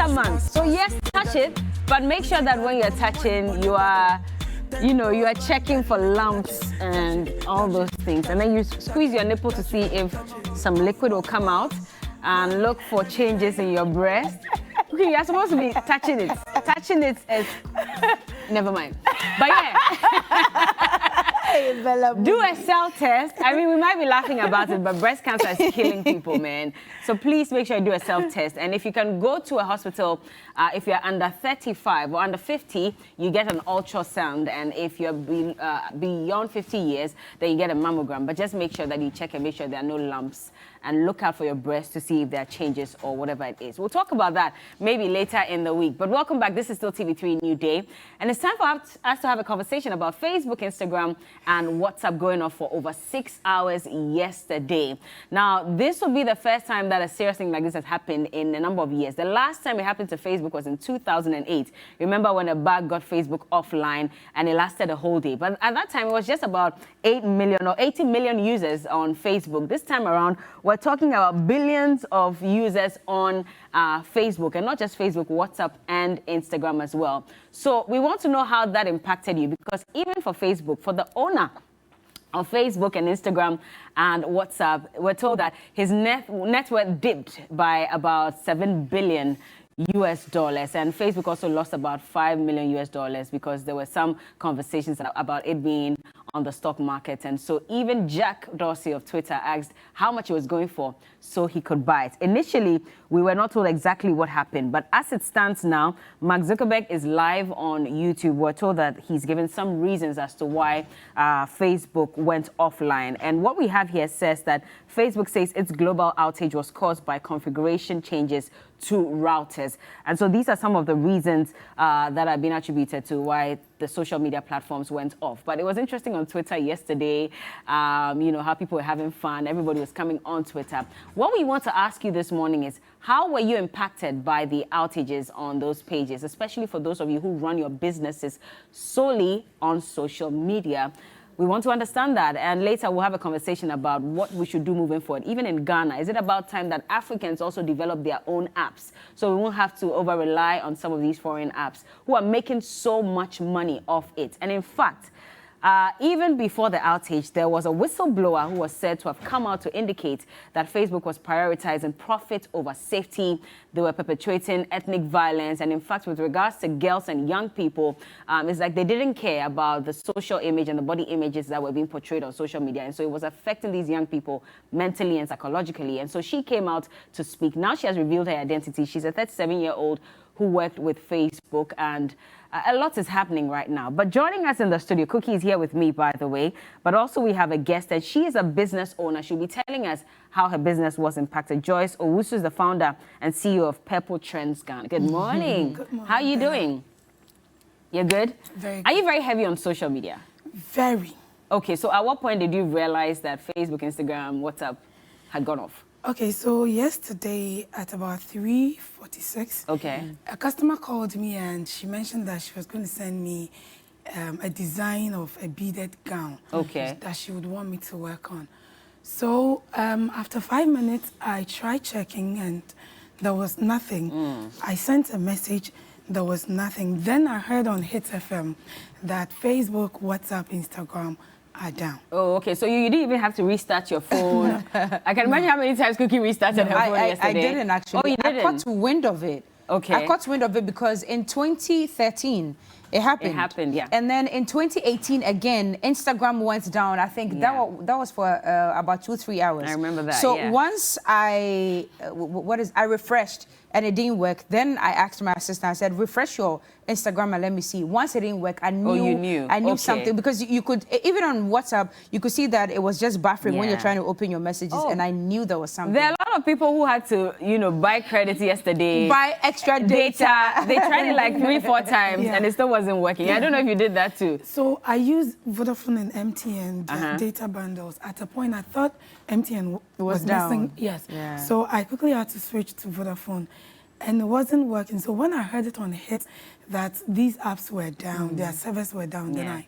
winter months. So yes, touch it, but make sure that when you're touching, you are checking for lumps and all those things. And then you squeeze your nipple to see if some liquid will come out and look for changes in your breast. Okay, you're supposed to be touching it. Touching it is... Never mind. But yeah. Do a self-test. I mean, we might be laughing about it, but breast cancer is killing people, man. So please make sure you do a self-test. And if you can go to a hospital, if you're under 35 or under 50, you get an ultrasound. And if you're beyond 50 years, then you get a mammogram. But just make sure that you check and make sure there are no lumps. And look out for your breast to see if there are changes or whatever it is. We'll talk about that maybe later in the week. But welcome back. This is still TV3 New Day. And it's time for us to have a conversation about Facebook, Instagram, and WhatsApp going off for over 6 hours yesterday. Now, this will be the first time that a serious thing like this has happened in a number of years. The last time it happened to Facebook was in 2008. Remember when a bug got Facebook offline and it lasted a whole day. But at that time, it was just about 8 million or 80 million users on Facebook. This time around, we're talking about billions of users on Facebook, and not just Facebook, WhatsApp and Instagram as well. So we want to know how that impacted you, because even for Facebook, for the owner of Facebook and Instagram and WhatsApp, we're told that his net worth dipped by about $7 billion. US dollars, and Facebook also lost about $5 million US dollars because there were some conversations about it being on the stock market. And so even Jack Dorsey of Twitter asked how much it was going for so he could buy it. Initially, we were not told exactly what happened, but as it stands now, Mark Zuckerberg is live on YouTube. We're told that he's given some reasons as to why Facebook went offline. And what we have here says that Facebook says its global outage was caused by configuration changes to routers. And so these are some of the reasons that have been attributed to why the social media platforms went off. But it was interesting on Twitter yesterday, how people were having fun. Everybody was coming on Twitter. What we want to ask you this morning is, how were you impacted by the outages on those pages, especially for those of you who run your businesses solely on social media? We want to understand that, and later we'll have a conversation about what we should do moving forward. Even in Ghana, is it about time that Africans also develop their own apps so we won't have to over-rely on some of these foreign apps who are making so much money off it? And in fact, even before the outage, there was a whistleblower who was said to have come out to indicate that Facebook was prioritizing profit over safety. They were perpetuating ethnic violence. And in fact, with regards to girls and young people, it's like they didn't care about the social image and the body images that were being portrayed on social media. And so it was affecting these young people mentally and psychologically. And so she came out to speak. Now she has revealed her identity. She's a 37-year-old who worked with Facebook, and a lot is happening right now. But joining us in the studio, Cookie is here with me, by the way, but also we have a guest, and she is a business owner. She'll be telling us how her business was impacted. Joyce Owusu is the founder and CEO of Purple Trends Ghana. Good morning. Good morning. How are you doing? You're good? Very good. Are you very heavy on social media? Very. Okay, so at what point did you realize that Facebook, Instagram, WhatsApp had gone off? Okay, so yesterday at about 3:46, a customer called me and she mentioned that she was going to send me a design of a beaded gown that she would want me to work on. So after 5 minutes, I tried checking and there was nothing. I sent a message, there was nothing. Then I heard on Hit FM that Facebook, WhatsApp, Instagram are down. Oh, okay. So you didn't even have to restart your phone. I can imagine how many times Cookie restarted her phone yesterday. I didn't actually. Oh, you didn't? I caught wind of it. Okay. I caught wind of it because in 2013, it happened. It happened, yeah. And then in 2018, again, Instagram went down. I think that was for about 2-3 hours. I remember that, So once I refreshed and it didn't work, then I asked my assistant, I said, refresh your Instagram and let me see. Once it didn't work, I knew, you knew. I knew something, because you could, even on WhatsApp, you could see that it was just buffering when you're trying to open your messages, and I knew there was something. There are a lot of people who had to, buy credits yesterday. Buy extra data. They tried it like 3-4 times and it still wasn't working. I don't know if you did that too. So I used Vodafone and MTN data bundles. At a point, I thought MTN was missing. Yes. Yeah. So I quickly had to switch to Vodafone, and it wasn't working. So when I heard it on Hit that these apps were down, their servers were down, then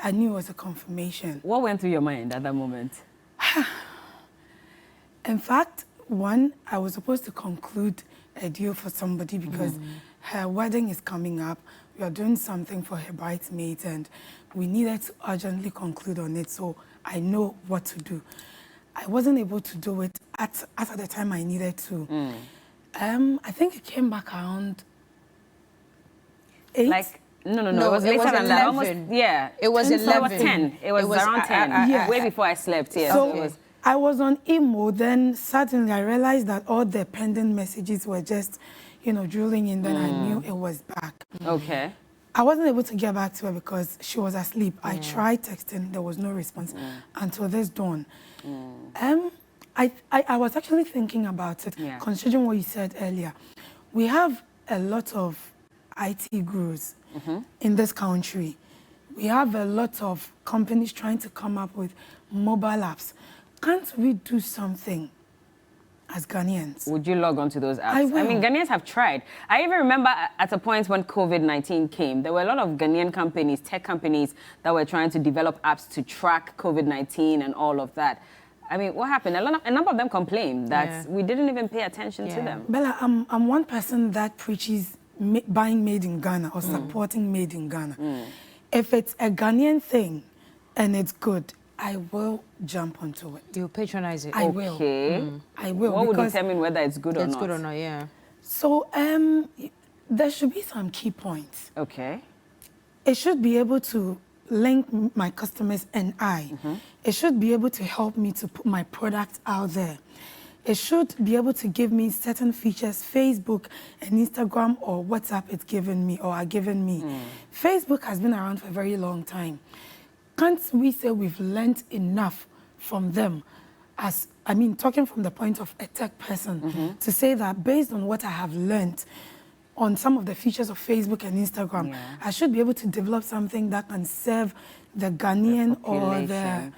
I knew it was a confirmation. What went through your mind at that moment? In fact, one, I was supposed to conclude a deal for somebody because her wedding is coming up. We are doing something for her bridesmaids and we needed to urgently conclude on it, so I know what to do. I wasn't able to do it at the time I needed to. I think it came back around 8. Like, no, it was later than that. Almost, yeah. It was 11. It was 10. It was around 10. Way before I slept, yeah. So it was, I was on emo, then suddenly I realized that all the pending messages were just, you know, drilling in, then I knew it was back. okay. I wasn't able to get back to her because she was asleep. I tried texting, there was no response until this dawn. I was actually thinking about it, considering what you said earlier. We have a lot of IT gurus in this country. We have a lot of companies trying to come up with mobile apps. Can't we do something as Ghanaians? Would you log on to those apps? I will. I mean, Ghanaians have tried. I even remember at a point when COVID-19 came, there were a lot of Ghanaian companies, tech companies, that were trying to develop apps to track COVID-19 and all of that. I mean, what happened? A number of them complained that we didn't even pay attention to them. Bella, I'm one person that preaches buying made in Ghana or supporting made in Ghana. If it's a Ghanaian thing and it's good, I will jump onto it. You patronize it. I will. I will. What would determine whether it's good or not? It's good or not, yeah. So there should be some key points. Okay. It should be able to link my customers and I. It should be able to help me to put my product out there. It should be able to give me certain features Facebook and Instagram or WhatsApp it's given me or are given me. Facebook has been around for a very long time. Can't we say we've learned enough from them? As I mean, talking from the point of a tech person, to say that based on what I have learned on some of the features of Facebook and Instagram, I should be able to develop something that can serve the Ghanaian or the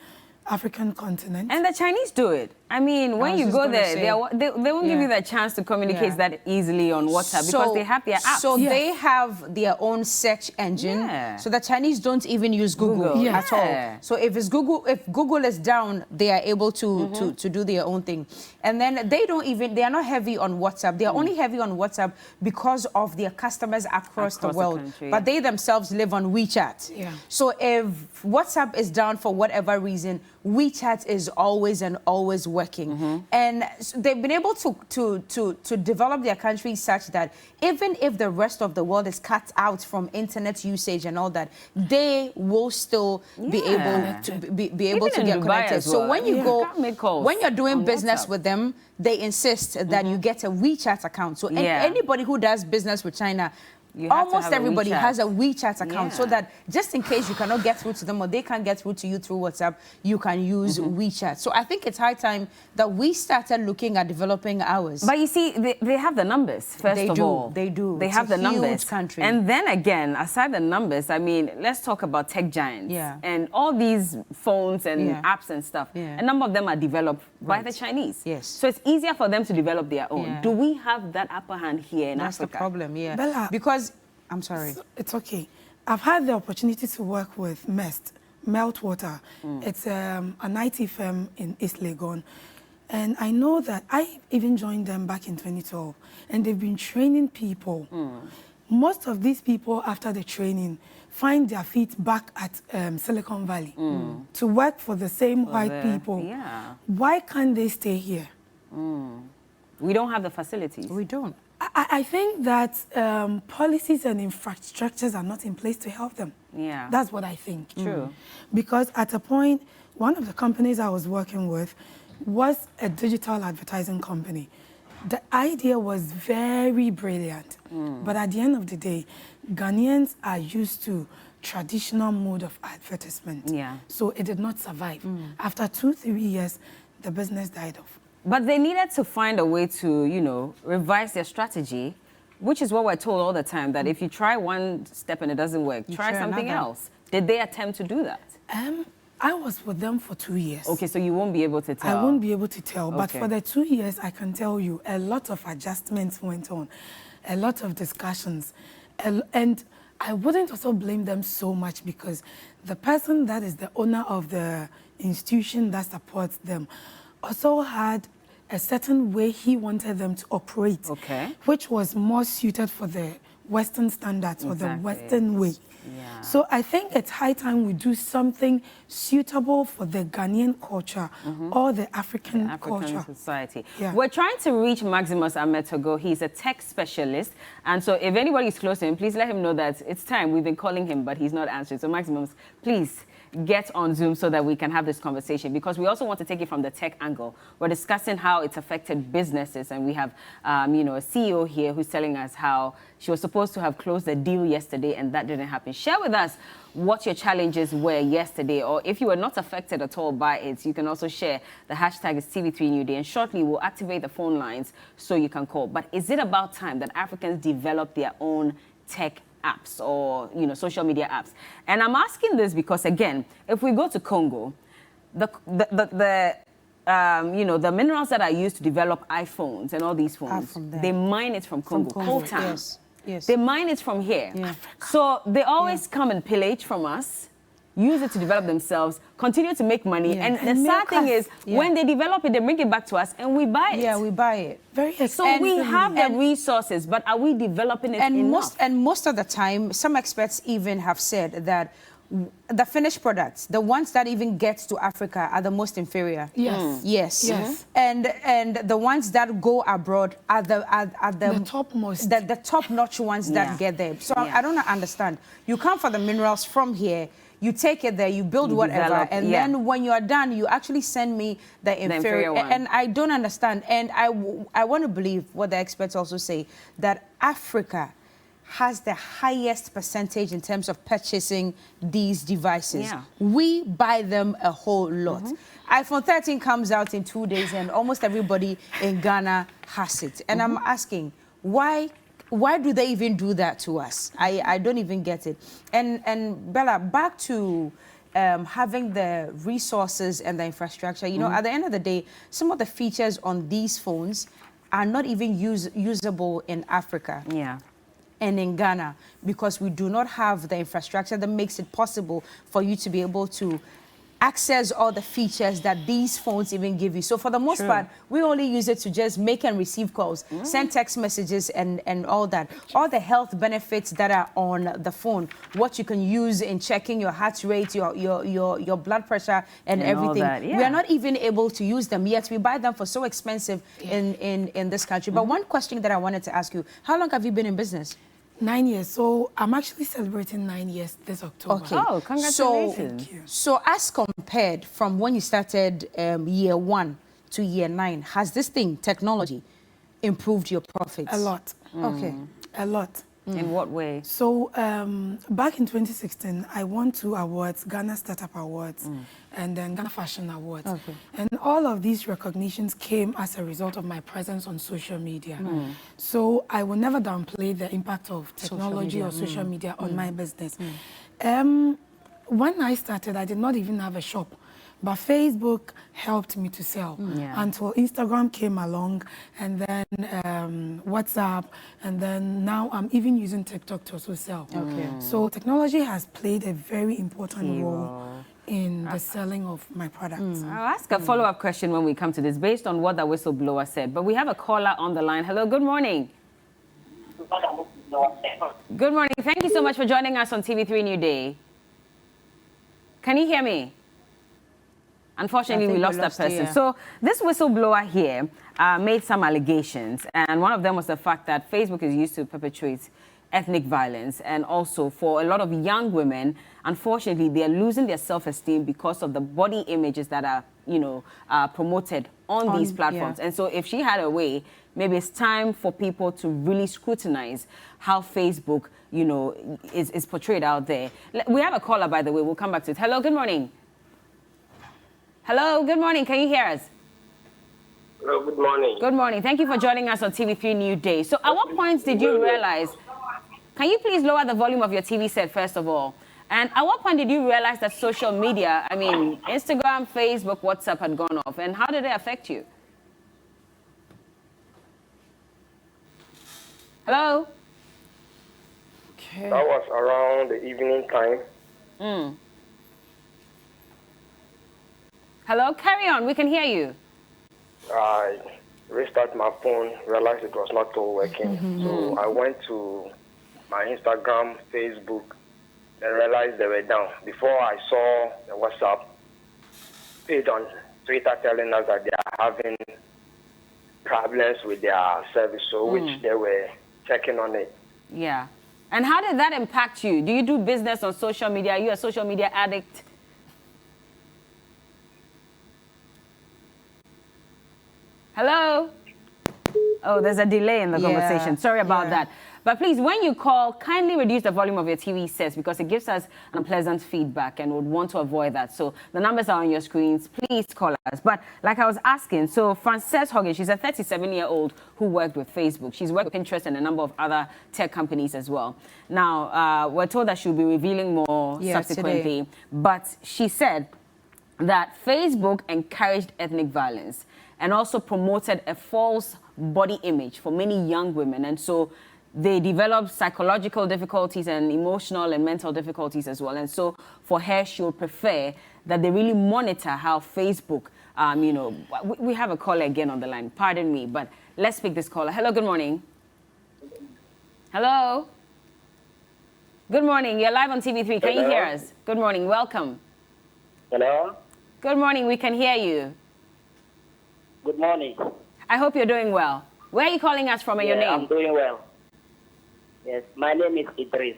African continent. And the Chinese do it. I mean, when you go there, they won't give you the chance to communicate that easily on WhatsApp because they have their app. So they have their own search engine. So the Chinese don't even use Google at all. So if it's Google, if Google is down, they are able to do their own thing. And then they are not heavy on WhatsApp. They are only heavy on WhatsApp because of their customers across the world. But they themselves live on WeChat. So if WhatsApp is down for whatever reason, WeChat is always and always working. And they've been able to develop their country such that even if the rest of the world is cut out from internet usage and all that, they will still be able to get connected. So when you when you're doing business with them, they insist that you get a WeChat account. So anybody who does business with China, almost everybody has a WeChat account, so that just in case you cannot get through to them or they can't get through to you through WhatsApp, you can use WeChat. So I think it's high time that we started looking at developing ours. But you see, they have the numbers, first of all. They do. They have the numbers. Country. And then again, aside the numbers, I mean, let's talk about tech giants. And all these phones and apps and stuff. A number of them are developed by the Chinese. So it's easier for them to develop their own. Do we have that upper hand here in Africa? That's the problem, Bella, because I'm sorry. It's okay. I've had the opportunity to work with Meltwater. It's an IT firm in East Legon. And I know that I even joined them back in 2012. And they've been training people. Most of these people, after the training, find their feet back at Silicon Valley to work for the same white people. Why can't they stay here? We don't have the facilities. We don't. I think that policies and infrastructures are not in place to help them. That's what I think. True. Because at a point, one of the companies I was working with was a digital advertising company. The idea was very brilliant. But at the end of the day, Ghanaians are used to traditional mode of advertisement. So it did not survive. After 2-3 years, the business died off. But they needed to find a way to, you know, revise their strategy, which is what we're told all the time, that if you try one step and it doesn't work, try something else. Did they attempt to do that? I was with them for 2 years. Okay, so you won't be able to tell. I won't be able to tell, but for the 2 years, I can tell you a lot of adjustments went on, a lot of discussions, and I wouldn't also blame them so much because the person that is the owner of the institution that supports them also had a certain way he wanted them to operate, which was more suited for the Western standards or the Western way. Yeah. So I think it's high time we do something suitable for the Ghanaian culture or the African culture. Society. Yeah. We're trying to reach Maximus Ametogo. He's a tech specialist. And so if anybody is close to him, please let him know that it's time. We've been calling him, but he's not answering. So Maximus, please get on Zoom so that we can have this conversation, because we also want to take it from the tech angle. We're discussing how it's affected businesses, and we have, you know, a CEO here who's telling us how she was supposed to have closed the deal yesterday and that didn't happen. Share with us what your challenges were yesterday, or if you were not affected at all by it, you can also share. The hashtag is TV3Newday, and shortly we'll activate the phone lines so you can call. But is it about time that Africans develop their own tech apps or, you know, social media apps? And I'm asking this because, again, if we go to Congo, you know, the minerals that are used to develop iPhones and all these phones, they mine it from Congo. Coltan. Yes. Yes. They mine it from here. Yeah. So they always come and pillage from us, use it to develop themselves, continue to make money. And the sad thing is, when they develop it, they bring it back to us and we buy it. Yeah, we buy it. Very expensive. So we have the resources, but are we developing it enough? Most of the time, some experts even have said that the finished products, the ones that even get to Africa, are the most inferior. Yes. Yes. Yes. And the ones that go abroad are the topmost. The top-notch ones that get there. So I don't understand. You come for the minerals from here, you take it there, you build whatever, develop, and then when you are done, you actually send me the inferior one. And I don't understand. And I want to believe what the experts also say, that Africa has the highest percentage in terms of purchasing these devices. Yeah. We buy them a whole lot. iPhone 13 comes out in 2 days and almost everybody in Ghana has it. And I'm asking, why do they even do that to us? I don't even get it. And Bella, back to having the resources and the infrastructure, you know, at the end of the day, some of the features on these phones are not even usable in Africa. Yeah. And in Ghana, because we do not have the infrastructure that makes it possible for you to be able to access all the features that these phones even give you. So for the most part, we only use it to just make and receive calls, send text messages and all that. All the health benefits that are on the phone, what you can use in checking your heart rate, your blood pressure and everything. We are not even able to use them, yet we buy them for so expensive in this country. But one question that I wanted to ask you, how long have you been in business? 9 years. So I'm actually celebrating 9 years this October. Okay. Oh, congratulations. So as compared from when you started year 1 to year 9, has this thing, technology, improved your profits? A lot. Okay. A lot. In what way? So back in 2016, I won 2 awards, Ghana Startup Awards and then Ghana Fashion Awards. Okay. And all of these recognitions came as a result of my presence on social media. So I will never downplay the impact of technology or social media on my business. When I started, I did not even have a shop. But Facebook helped me to sell until Instagram came along, and then WhatsApp, and then now I'm even using TikTok to also sell. Okay. So technology has played a very important role in the selling of my products. I'll ask a follow-up question when we come to this, based on what the whistleblower said. But we have a caller on the line. Hello, good morning. Good morning. Thank you so much for joining us on TV3Newday. Can you hear me? Unfortunately, we lost that person. So this whistleblower here made some allegations, and one of them was the fact that Facebook is used to perpetuate ethnic violence, and also for a lot of young women, unfortunately, they are losing their self-esteem because of the body images that are, you know, promoted on these platforms. And so if she had a way, maybe it's time for people to really scrutinize how Facebook, you know, is portrayed out there. We have a caller, by the way. We'll come back to it. Hello, good morning. Hello, good morning. Can you hear us? Hello, good morning. Good morning. Thank you for joining us on TV3Newday. So at what points did you realize, can you please lower the volume of your TV set first of all? And at what point did you realize that social media, I mean, Instagram, Facebook, WhatsApp had gone off? And how did it affect you? Hello? Okay. That was around the evening time. Hello? Carry on. We can hear you. restart my phone, realized it was not all working. So I went to my Instagram, Facebook, and realized they were down. Before I saw the WhatsApp page on Twitter telling us that they are having problems with their service, so which they were checking on it. Yeah. And how did that impact you? Do you do business on social media? Are you a social media addict? Hello? Oh, there's a delay in the conversation. Sorry about that. But please, when you call, kindly reduce the volume of your TV sets because it gives us unpleasant feedback and would want to avoid that. So the numbers are on your screens. Please call us. But like I was asking, so Frances Hogan, she's a 37-year-old who worked with Facebook. She's worked with Pinterest and a number of other tech companies as well. Now, we're told that she'll be revealing more subsequently. Today. But she said that Facebook encouraged ethnic violence and also promoted a false body image for many young women. And so they developed psychological difficulties and emotional and mental difficulties as well. And so for her, she would prefer that they really monitor how Facebook, you know, we have a caller again on the line. Pardon me, but let's pick this caller. Hello, good morning. Hello. Good morning. You're live on TV3. Can you hear us? Good morning. Welcome. Hello. Good morning. We can hear you. Good morning. I hope you're doing well. Where are you calling us from and your name? I'm doing well. Yes, my name is Idris.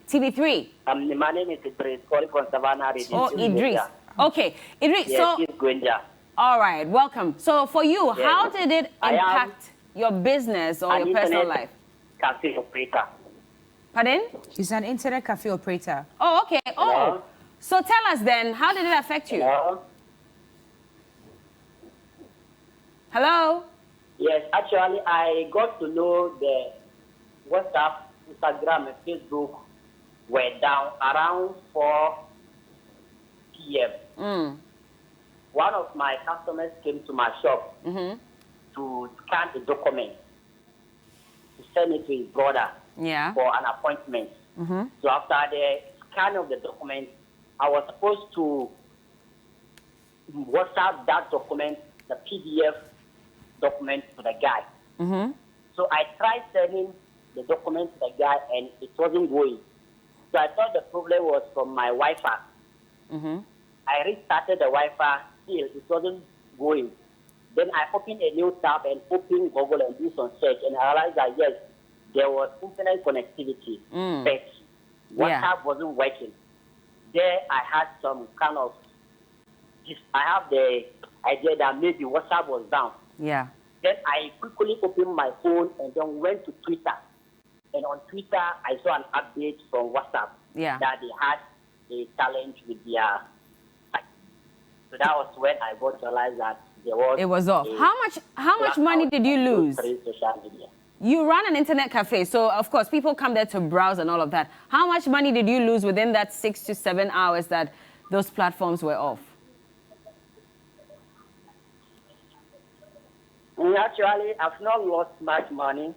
TV3? My name is Idris, calling from Savannah. Oh, Idris. Okay. Idris, yes, so... Yes, Gwenja. All right, welcome. So for you, how did it impact your business or your personal life? Cafe operator. Pardon? She's an internet cafe operator. Oh, okay. Hello? Oh, so tell us then, how did it affect you? Hello? Hello? Yes, actually, I got to know the WhatsApp, Instagram, and Facebook were down around 4 p.m. One of my customers came to my shop to scan the document, to send it to his brother for an appointment. So after the scan of the document, I was supposed to WhatsApp that document, the PDF document, to the guy. So I tried sending the document to the guy and it wasn't going. So I thought the problem was from my Wi-Fi. I restarted the Wi-Fi, still it wasn't going. Then I opened a new tab and opened Google and do some search, and I realized that yes, there was internet connectivity, but WhatsApp wasn't working. There I had some kind of, I have the idea that maybe WhatsApp was down. Then I quickly opened my phone and then went to Twitter. And on Twitter, I saw an update from WhatsApp that they had a challenge with their site. So that was when I got to realize that there was it was off. How much money did you lose? Social media. You run an internet cafe, so of course people come there to browse and all of that. How much money did you lose within that 6 to 7 hours that those platforms were off? Actually, I've not lost much money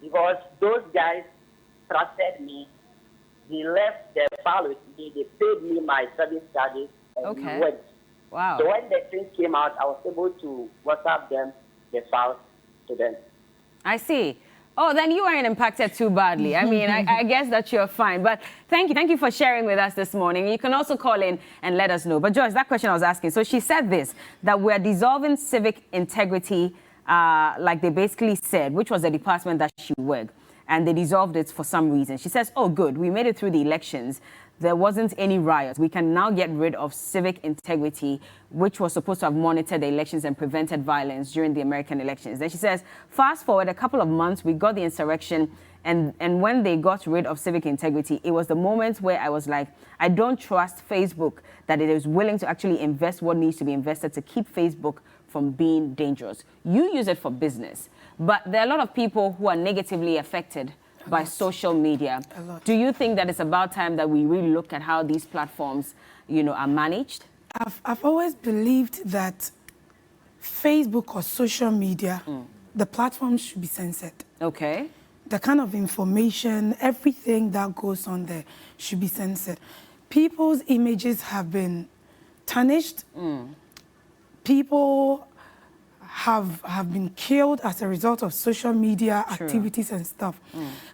because those guys trusted me. They left their file with me. They paid me my service charges and we went. Wow. So when the thing came out, I was able to WhatsApp them the files to them. I see. Oh, then you weren't impacted too badly. I mean, I guess that you're fine. But thank you for sharing with us this morning. You can also call in and let us know. But Joyce, that question I was asking, so she said this, that we're dissolving civic integrity, like they basically said, which was the department that she worked, and they dissolved it for some reason. She says, oh, good, we made it through the elections. There wasn't any riots. We can now get rid of civic integrity, which was supposed to have monitored the elections and prevented violence during the American elections. Then she says, fast forward a couple of months, we got the insurrection, and when they got rid of civic integrity, it was the moment where I was like, I don't trust Facebook that it is willing to actually invest what needs to be invested to keep Facebook from being dangerous. You use it for business, but there are a lot of people who are negatively affected by social media. Do you think that it's about time that we really look at how these platforms, you know, are managed? I've always believed that Facebook or social media, the platforms should be censored. Okay. The kind of information, everything that goes on there should be censored. People's images have been tarnished. People have been killed as a result of social media activities and stuff.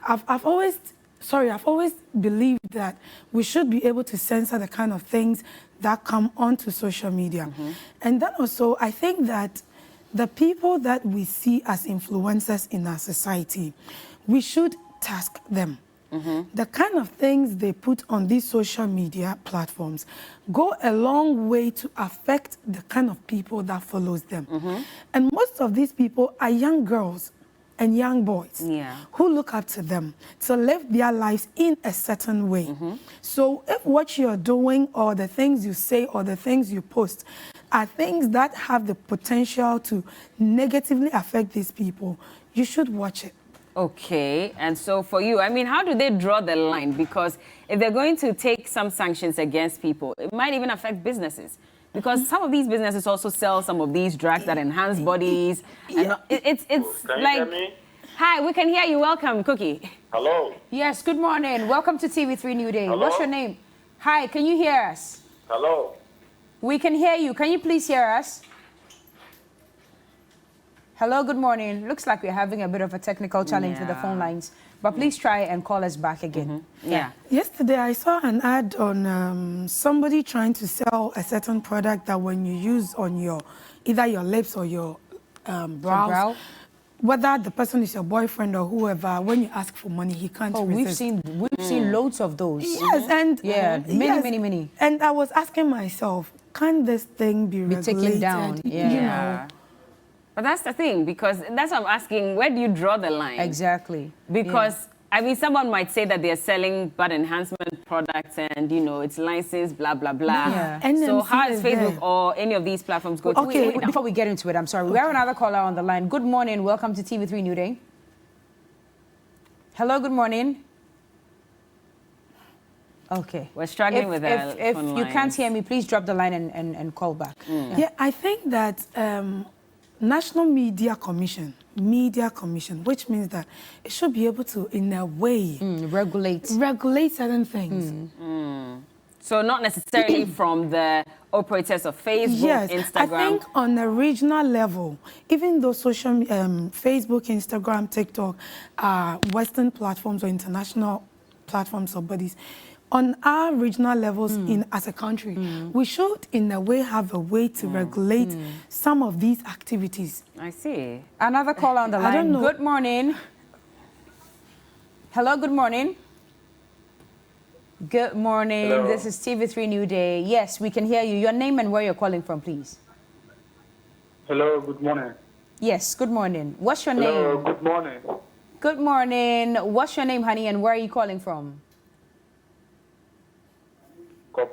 I've always believed that we should be able to censor the kind of things that come onto social media. And then also, I think that the people that we see as influencers in our society, we should task them. The kind of things they put on these social media platforms go a long way to affect the kind of people that follows them. And most of these people are young girls and young boys who look up to them to live their lives in a certain way. So if what you're doing or the things you say or the things you post are things that have the potential to negatively affect these people, you should watch it. Okay, and so for you, I mean, how do they draw the line? Because if they're going to take some sanctions against people, it might even affect businesses. Because some of these businesses also sell some of these drugs that enhance bodies. And it's Can like... you hear me? Hi, we can hear you. Welcome, Cookie. Hello. Yes, good morning. Welcome to TV3Newday. Hello? What's your name? Hi, can you hear us? Hello. We can hear you. Can you please hear us? Hello, good morning. Looks like we're having a bit of a technical challenge with the phone lines, but please try and call us back again. Yesterday, I saw an ad on somebody trying to sell a certain product that when you use on your, either your lips or your brows, whether the person is your boyfriend or whoever, when you ask for money, he can't resist. We've seen loads of those. Yes, and many. And I was asking myself, can this thing be regulated? Taken down. You know. But that's the thing, because that's what I'm asking, where do you draw the line? Exactly. Because, I mean, someone might say that they're selling bud enhancement products and, you know, it's licensed, blah, blah, blah. So how is Facebook or any of these platforms going to... Wait, before we get into it, I'm sorry. We have another caller on the line. Good morning. Welcome to TV3Newday. Hello, good morning. Okay. We're struggling with that. If you can't hear me, please drop the line and call back. Yeah, I think that... National Media Commission, which means that it should be able to, in a way, regulate certain things. So not necessarily from the operators of Facebook, Instagram. I think on a regional level, even though Facebook, Instagram, TikTok are Western platforms or international platforms or bodies, on our regional levels as a country, we should, in a way, have a way to regulate some of these activities. I see. Another call on the line. I don't know. Good morning. Hello, good morning. Good morning. Hello. This is TV3Newday. Yes, we can hear you. Your name and where you're calling from, please. Hello, good morning. Yes, good morning. What's your name? Hello, good morning. Good morning. What's your name, honey, and where are you calling from?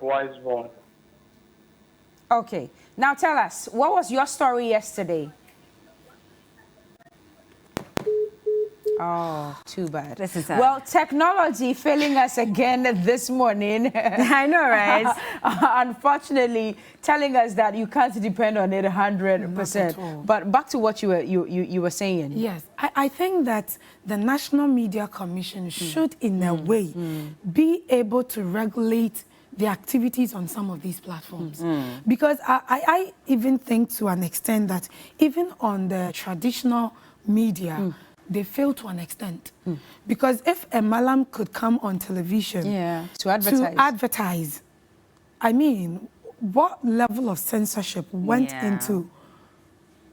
Born. Okay. Now tell us, what was your story yesterday? Oh, too bad. This is sad. Well, technology failing us again this morning. I know, right? Unfortunately, telling us that you can't depend on it 100%. But back to what you were saying. Yes, I think that the National Media Commission should, in a way, be able to regulate the activities on some of these platforms. Because I even think to an extent that even on the traditional media, they fail to an extent. Because if a Malam could come on television to advertise, I mean, what level of censorship went into?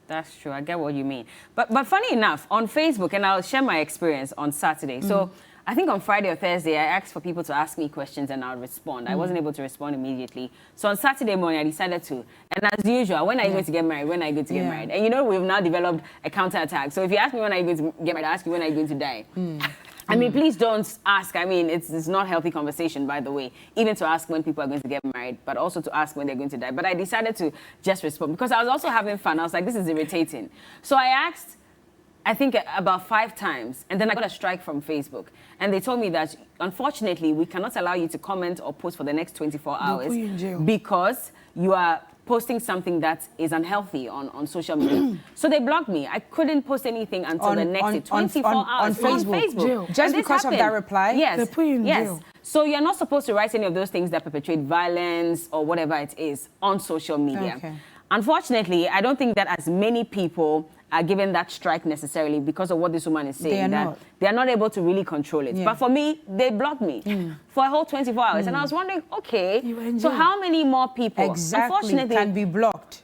That's true. I get what you mean. But funny enough, on Facebook, and I'll share my experience on Saturday. So I think on Friday or Thursday, I asked for people to ask me questions and I'll respond. I wasn't able to respond immediately. So on Saturday morning, I decided to. And as usual, when are you going to get married? When are you going to get married? And you know, we've now developed a counterattack. So if you ask me when are you going to get married, I ask you when are you going to die. I mean, please don't ask. I mean, it's not healthy conversation, by the way, even to ask when people are going to get married, but also to ask when they're going to die. But I decided to just respond because I was also having fun. I was like, this is irritating. So I asked, I think about 5 times, and then I got a strike from Facebook. And they told me that, unfortunately, we cannot allow you to comment or post for the next 24 hours put you in jail. because you are posting something that is unhealthy on social media. So they blocked me. I couldn't post anything until the next 24 hours on Facebook. Just because of that reply? Yes. They put you in jail. So you're not supposed to write any of those things that perpetuate violence or whatever it is on social media. Unfortunately, I don't think that as many people are given that strike necessarily because of what this woman is saying. They are not able to really control it. But for me, they blocked me for a whole 24 hours. And I was wondering, okay, so how many more people unfortunately can be blocked?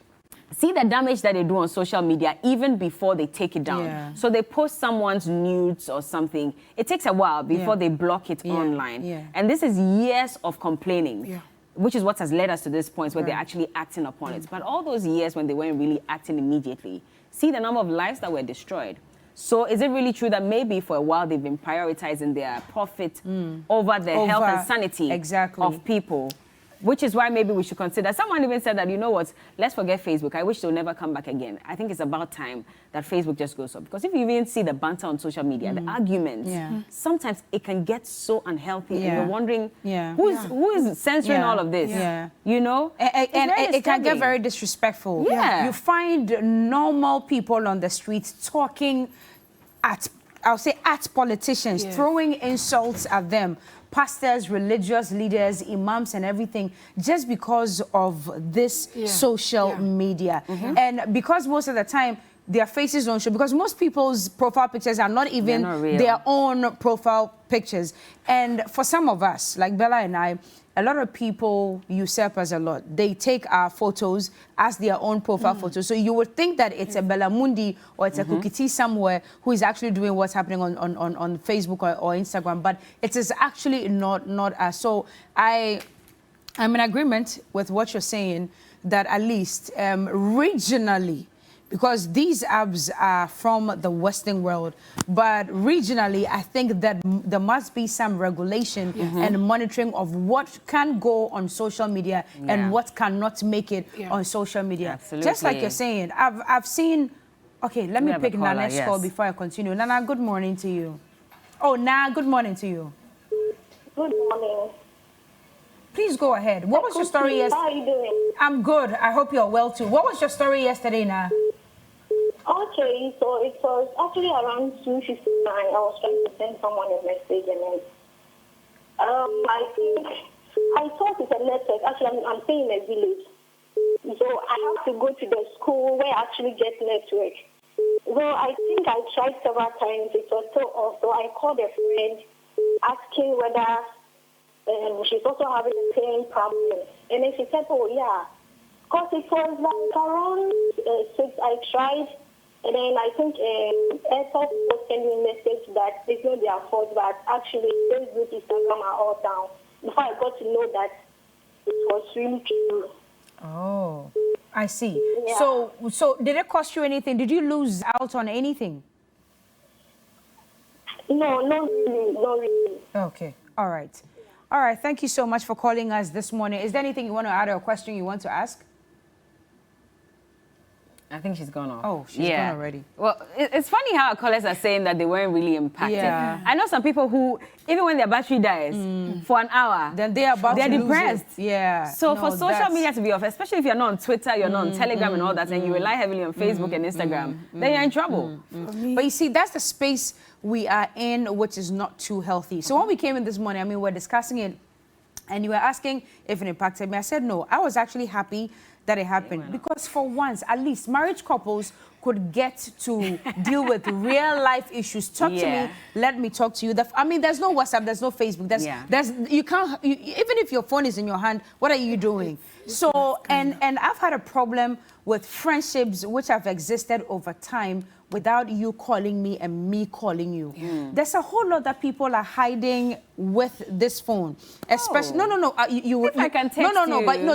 See the damage that they do on social media even before they take it down. So they post someone's nudes or something. It takes a while before they block it online. And this is years of complaining. Which is what has led us to this point where they're actually acting upon it. But all those years when they weren't really acting immediately, see the number of lives that were destroyed. So is it really true that maybe for a while they've been prioritizing their profit over the health and sanity of people? Which is why maybe we should consider. Someone even said that, you know what, let's forget Facebook. I wish they'll never come back again. I think it's about time that Facebook just goes up. Because if you even see the banter on social media, the arguments, sometimes it can get so unhealthy. And you're wondering, who is censoring all of this? You know? And it can get very disrespectful. You find normal people on the streets talking at, I'll say, at politicians, throwing insults at them. Pastors, religious leaders, imams and everything, just because of this social media. And because most of the time their faces don't show, because most people's profile pictures are not even their own profile pictures. And for some of us, like Bella and I, a lot of people usurp us a lot. They take our photos as their own profile photos. So you would think that it's a Bella Mundi or it's a Kukiti somewhere who is actually doing what's happening on Facebook or Instagram, but it is actually not us. So I'm in agreement with what you're saying, that at least regionally, because these apps are from the Western world, but regionally, I think that there must be some regulation and monitoring of what can go on social media and what cannot make it on social media. Absolutely. Just like you're saying, I've seen. Okay, let me pick Nana's call before I continue. Nana, good morning to you. Oh, Nana, good morning to you. Good morning. Please go ahead. What was your story yesterday? How are you doing? I'm good. I hope you're well too. What was your story yesterday, Nana? Okay, so it was actually around 2:59. I was trying to send someone a message, and then I thought it's a network. Actually, I'm staying in a village, so I have to go to the school where I actually get network. So I think I tried several times. It was still off. So I called a friend asking whether she's also having the same problem, and then she said, "Oh yeah," because it was like around 6. I tried. And then I think Airtel was sending a message that it's not their fault, but actually Facebook, Instagram are all down. Before I got to know that it was really true. Oh, I see. Yeah. So did it cost you anything? Did you lose out on anything? No, not really. Okay, all right. All right, thank you so much for calling us this morning. Is there anything you want to add or a question you want to ask? I think she's gone off. Oh, she's gone already. Well, it's funny how our callers are saying that they weren't really impacted. Yeah. I know some people who, even when their battery dies for an hour, then they're depressed. Yeah. So for social media to be off, especially if you're not on Twitter, you're not on Telegram and all that, and you rely heavily on Facebook and Instagram, then you're in trouble. But you see, that's the space we are in, which is not too healthy. So when we came in this morning, I mean, we're discussing it, and you were asking if it impacted me. I said no. I was actually happy that it happened because for once, at least, marriage couples could get to deal with real life issues. Talk to me. Let me talk to you. I mean, there's no WhatsApp. There's no Facebook. You can't. Even if your phone is in your hand, what are you doing? So and I've had a problem with friendships which have existed over time without you calling me and me calling you. There's a whole lot that people are hiding with this phone. Especially, no. I can text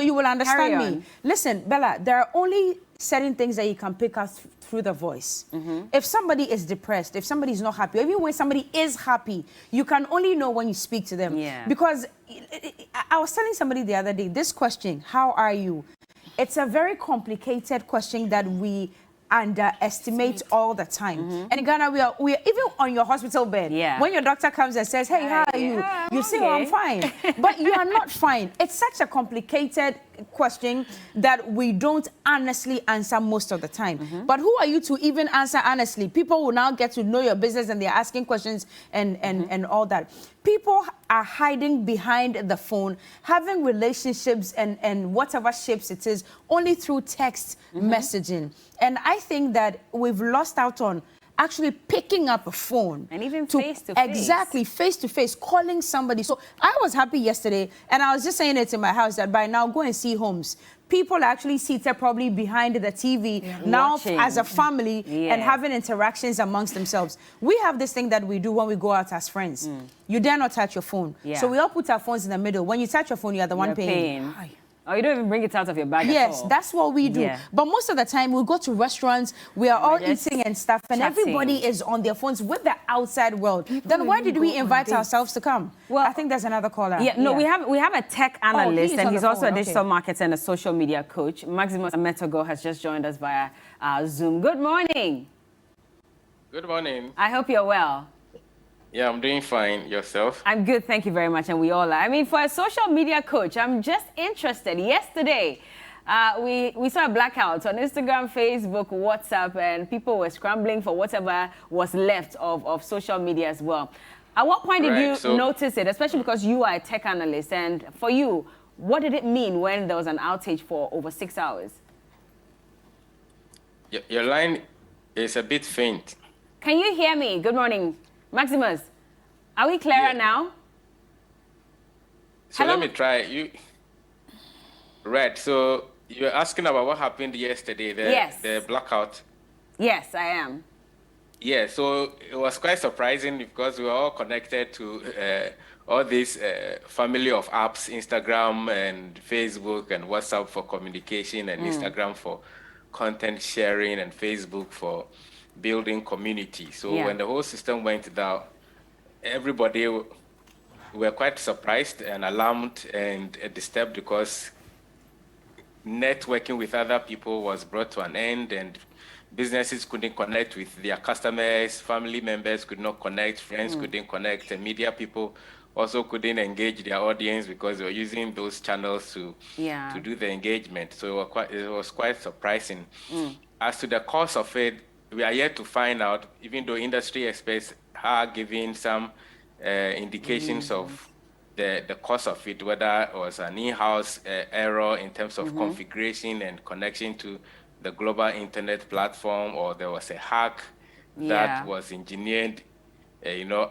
you will understand me. Listen, Bella, there are only certain things that you can pick up through the voice. If somebody is depressed, if somebody is not happy, or even when somebody is happy, you can only know when you speak to them. Because I was telling somebody the other day, this question, how are you? It's a very complicated question that we underestimate all the time. And in Ghana, we are even on your hospital bed. When your doctor comes and says, hey, how are you? You say, oh, I'm fine. But you are not fine. It's such a complicated question that we don't honestly answer most of the time. But who are you to even answer honestly? People will now get to know your business and they're asking questions and all that. People are hiding behind the phone, having relationships and whatever shapes it is, only through text messaging. And I think that we've lost out on actually picking up a phone. And even face-to-face. Exactly, face-to-face, calling somebody. So I was happy yesterday, and I was just saying it in my house that by now, go and see homes. People are actually seated probably behind the TV, now watching as a family and having interactions amongst themselves. We have this thing that we do when we go out as friends. You dare not touch your phone. So we all put our phones in the middle. When you touch your phone, you're the one paying. Oh, you don't even bring it out of your bag at all. Yes, that's what we do. But most of the time, we go to restaurants, we are all eating and stuff, and everybody is on their phones with the outside world. Then why did we invite ourselves to come? Well, I think there's another caller. We have a tech analyst, and he's also a digital marketer and a social media coach. Maximus Ametogo has just joined us via Zoom. Good morning. Good morning. I hope you're well. Yeah, I'm doing fine. Yourself? I'm good, thank you very much, and we all are. I mean, for a social media coach, I'm just interested. Yesterday, we saw a blackout on Instagram, Facebook, WhatsApp, and people were scrambling for whatever was left of social media as well. At what point did you notice it, especially because you are a tech analyst? And for you, what did it mean when there was an outage for over 6 hours? Your line is a bit faint. Can you hear me? Good morning. Maximus, are we clearer now? So let me try. Right, so you're asking about what happened yesterday, the blackout? Yes, I am. Yeah, so it was quite surprising because we were all connected to all this family of apps, Instagram and Facebook and WhatsApp for communication and Instagram for content sharing and Facebook for building community. So when the whole system went down, everybody were quite surprised and alarmed and disturbed because networking with other people was brought to an end and businesses couldn't connect with their customers, family members could not connect, friends couldn't connect, and media people also couldn't engage their audience because they were using those channels to do the engagement. So it was quite surprising. As to the cause of it, we are yet to find out, even though industry experts are giving some indications of the cause of it, whether it was an in-house error in terms of configuration and connection to the global internet platform, or there was a hack that was engineered,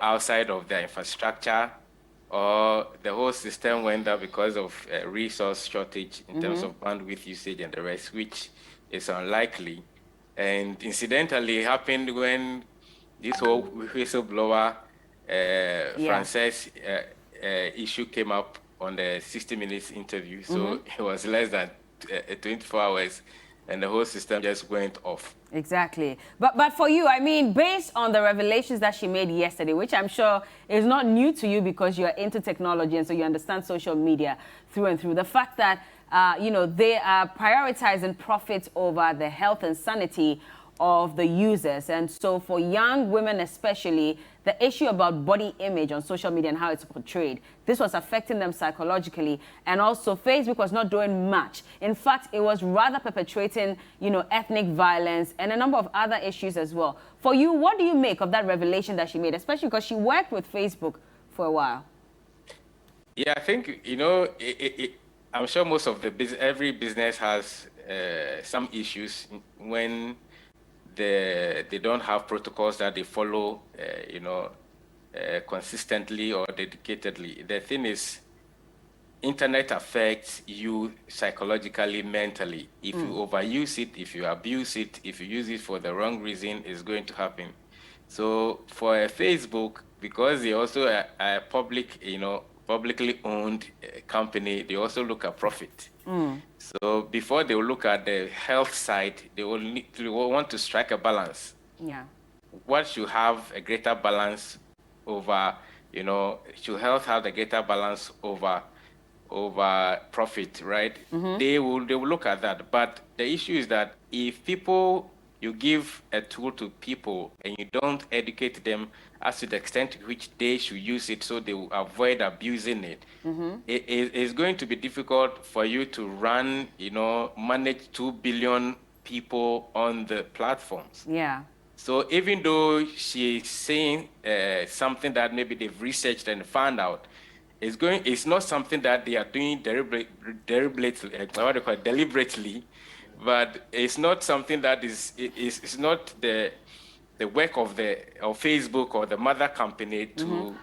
outside of the infrastructure, or the whole system went down because of resource shortage in terms of bandwidth usage and the rest, which is unlikely. And incidentally, it happened when this whole whistleblower Frances issue came up on the 60 Minutes interview. So it was less than 24 hours, and the whole system just went off. Exactly. But for you, I mean, based on the revelations that she made yesterday, which I'm sure is not new to you because you're into technology and so you understand social media through and through, the fact that they are prioritizing profits over the health and sanity of the users. And so for young women especially, the issue about body image on social media and how it's portrayed, this was affecting them psychologically. And also Facebook was not doing much. In fact, it was rather perpetuating, ethnic violence and a number of other issues as well. For you, what do you make of that revelation that she made, especially because she worked with Facebook for a while? Yeah, I think, I'm sure most of every business has some issues when they don't have protocols that they follow, consistently or dedicatedly. The thing is, internet affects you psychologically, mentally. If you overuse it, if you abuse it, if you use it for the wrong reason, it's going to happen. So for Facebook, because they also are a publicly owned company, they also look at profit. So before they will look at the health side, they will want to strike a balance. Yeah. What should have a greater balance over, should health have a greater balance over profit, right? They will look at that. But the issue is that if people you give a tool to people and you don't educate them as to the extent to which they should use it so they will avoid abusing it, it's going to be difficult for you to run, manage 2 billion people on the platforms. Yeah. So even though she's saying something that maybe they've researched and found out, it's not something that they are doing deliberately, but it's not something that is not the work of Facebook or the mother company to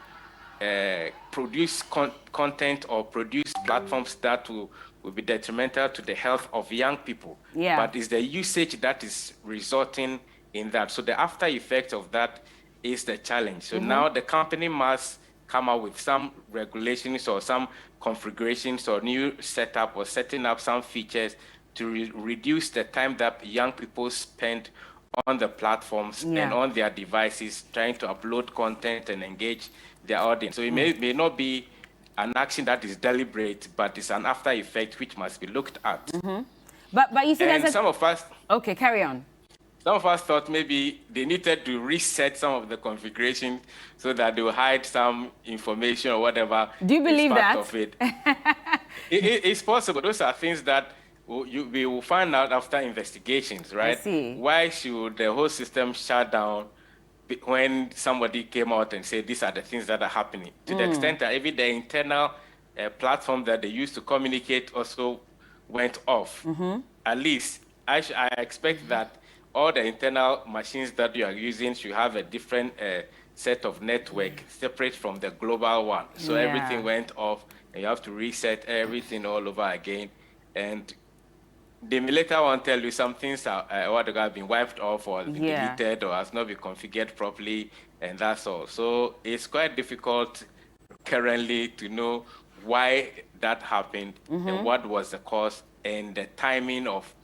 produce content or produce platforms that will be detrimental to the health of young people. Yeah. But it's the usage that is resulting in that. So the after effect of that is the challenge. So now the company must come up with some regulations or some configurations or new setup or setting up some features to reduce the time that young people spend on the platforms and on their devices trying to upload content and engage their audience. So it may not be an action that is deliberate, but it's an after effect which must be looked at. But you see, and some of us... Okay, carry on. Some of us thought maybe they needed to reset some of the configuration so that they will hide some information or whatever. Do you believe that? Of it. It's possible. Those are things that we will find out after investigations, right? I see. Why should the whole system shut down when somebody came out and said these are the things that are happening? To the extent that even the internal platform that they used to communicate also went off. At least I expect that all the internal machines that you are using should have a different set of network separate from the global one. So everything went off and you have to reset everything all over again. And they may later on tell you some things have been wiped off or been deleted or has not been configured properly, and that's all. So it's quite difficult currently to know why that happened and what was the cause and the timing of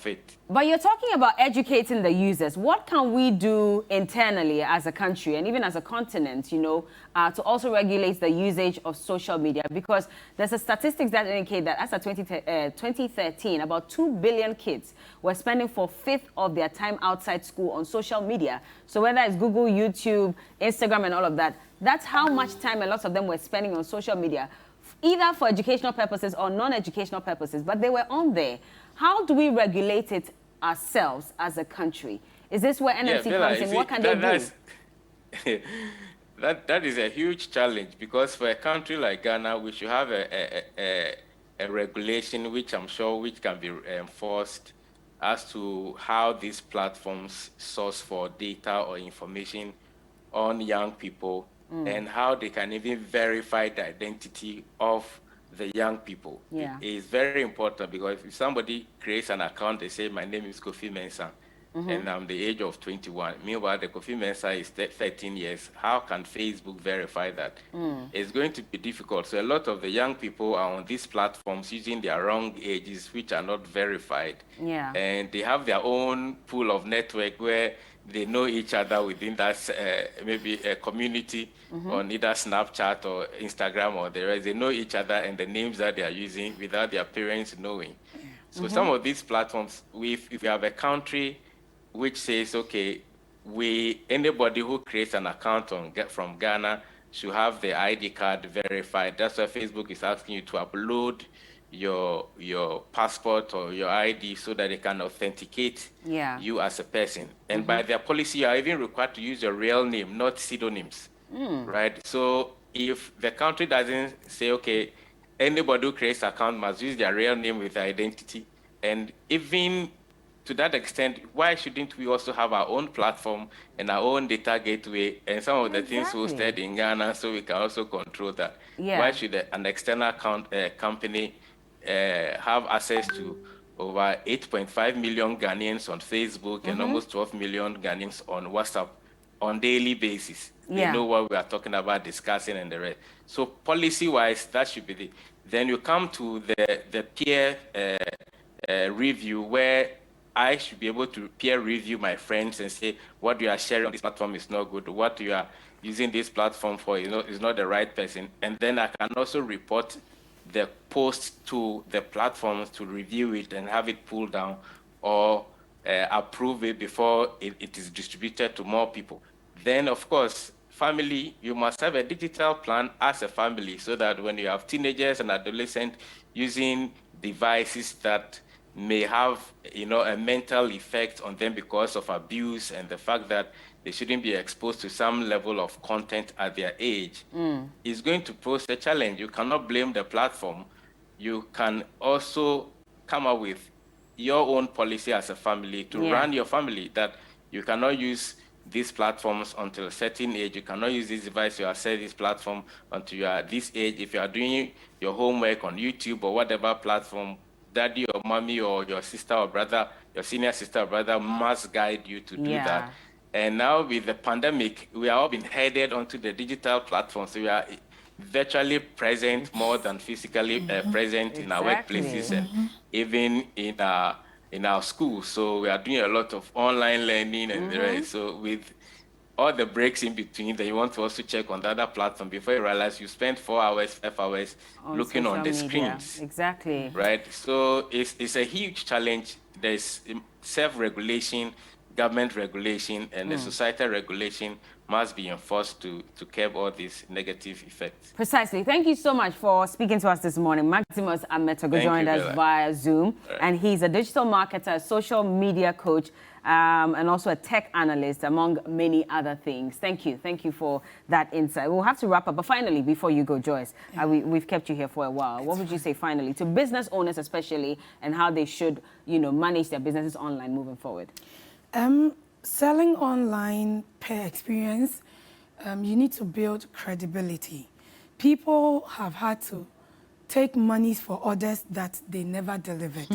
it. But you're talking about educating the users. What can we do internally as a country and even as a continent, to also regulate the usage of social media? Because there's a statistics that indicate that as of 2013, about 2 billion kids were spending 1/5 of their time outside school on social media. So whether it's Google, YouTube, Instagram, and all of that, that's how much time a lot of them were spending on social media, either for educational purposes or non-educational purposes, but they were on there. How do we regulate it ourselves as a country? Is this where NMC comes in? What can they do? That is a huge challenge, because for a country like Ghana, we should have a regulation which I'm sure which can be enforced as to how these platforms source for data or information on young people and how they can even verify the identity of the young people. Yeah. It is very important, because if somebody creates an account, they say, my name is Kofi Mensah, and I'm the age of 21. Meanwhile, the Kofi Mensah is 13 years. How can Facebook verify that? It's going to be difficult. So a lot of the young people are on these platforms using their wrong ages, which are not verified. Yeah. And they have their own pool of network where they know each other within that maybe a community on either Snapchat or Instagram or the rest. They know each other and the names that they are using without their parents knowing. So some of these platforms, if you have a country which says, okay, anybody who creates an account from Ghana should have the ID card verified. That's why Facebook is asking you to upload your passport or your ID so that they can authenticate you as a person. And by their policy, you are even required to use your real name, not pseudonyms, right? So if the country doesn't say, okay, anybody who creates an account must use their real name with their identity, and even to that extent, why shouldn't we also have our own platform and our own data gateway and some of the things hosted in Ghana so we can also control that? Why should an external company have access to over 8.5 million Ghanaians on Facebook and almost 12 million Ghanaians on WhatsApp on daily basis? They know what we are talking about, discussing, and the rest. So policy-wise, that should be Then you come to the peer review, where I should be able to peer review my friends and say what you are sharing on this platform is not good, what you are using this platform for is not the right person. And then I can also report the post to the platforms to review it and have it pulled down, or approve it before it is distributed to more people. Then, of course, family, you must have a digital plan as a family so that when you have teenagers and adolescents using devices that may have, a mental effect on them because of abuse and the fact that they shouldn't be exposed to some level of content at their age, is going to pose a challenge. You cannot blame the platform. You can also come up with your own policy as a family to run your family, that you cannot use these platforms until a certain age. You cannot use this device or access this platform until you are this age. If you are doing your homework on YouTube or whatever platform, daddy or mommy or your sister or brother, your senior sister or brother must guide you to do that. And now with the pandemic, we are all being headed onto the digital platform. So we are virtually present more than physically present in our workplaces and even in our schools. So we are doing a lot of online learning and the rest. So with all the breaks in between, then you want to also check on the other platform before you realize you spent 4 hours, 5 hours looking on the screens. Exactly. Right? So it's a huge challenge. There's self-regulation, government regulation, and the societal regulation must be enforced to curb all these negative effects. Precisely. Thank you so much for speaking to us this morning. Maximus Ametogo joined us via Zoom, and he's a digital marketer, social media coach, and also a tech analyst, among many other things. Thank you. Thank you for that insight. We'll have to wrap up, but finally, before you go, Joyce, we've kept you here for a while. What would you say finally to business owners especially, and how they should, manage their businesses online moving forward? Selling online per experience, you need to build credibility. People have had to take monies for orders that they never delivered.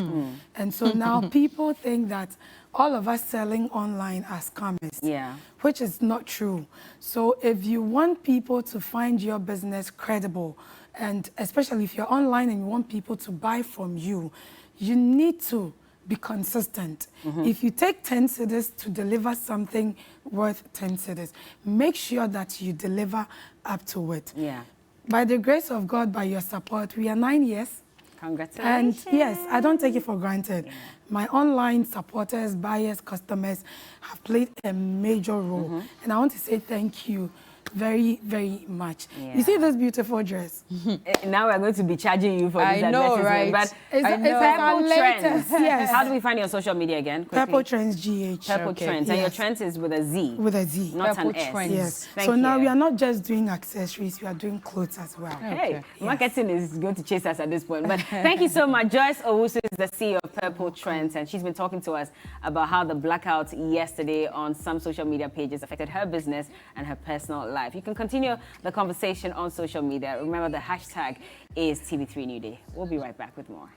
And so now people think that all of us selling online are scammers, which is not true. So if you want people to find your business credible, and especially if you're online and you want people to buy from you, you need to be consistent. If you take 10 cedis to deliver something worth 10 cedis, make sure that you deliver up to it. By the grace of God, by your support, we are 9 years. Congratulations. And yes, I don't take it for granted. My online supporters, buyers, customers have played a major role. And I want to say thank you very, very much. You see this beautiful dress? Now we're going to be charging you for this. I know, right? But it's Purple Trends. Yes. How do we find your social media again? Quickly? Purple Trends GH. Purple Trends. And your Trends is with a Z. With a Z. Not Purple an S. Trends. Yes. Thank so you. now we are not just doing accessories, we are doing clothes as well. Hey, marketing is going to chase us at this point. But thank you so much. Joyce Owusu is the CEO of Purple Trends, and she's been talking to us about how the blackout yesterday on some social media pages affected her business and her personal life. You can continue the conversation on social media. Remember, the hashtag is TV3Newday. We'll be right back with more.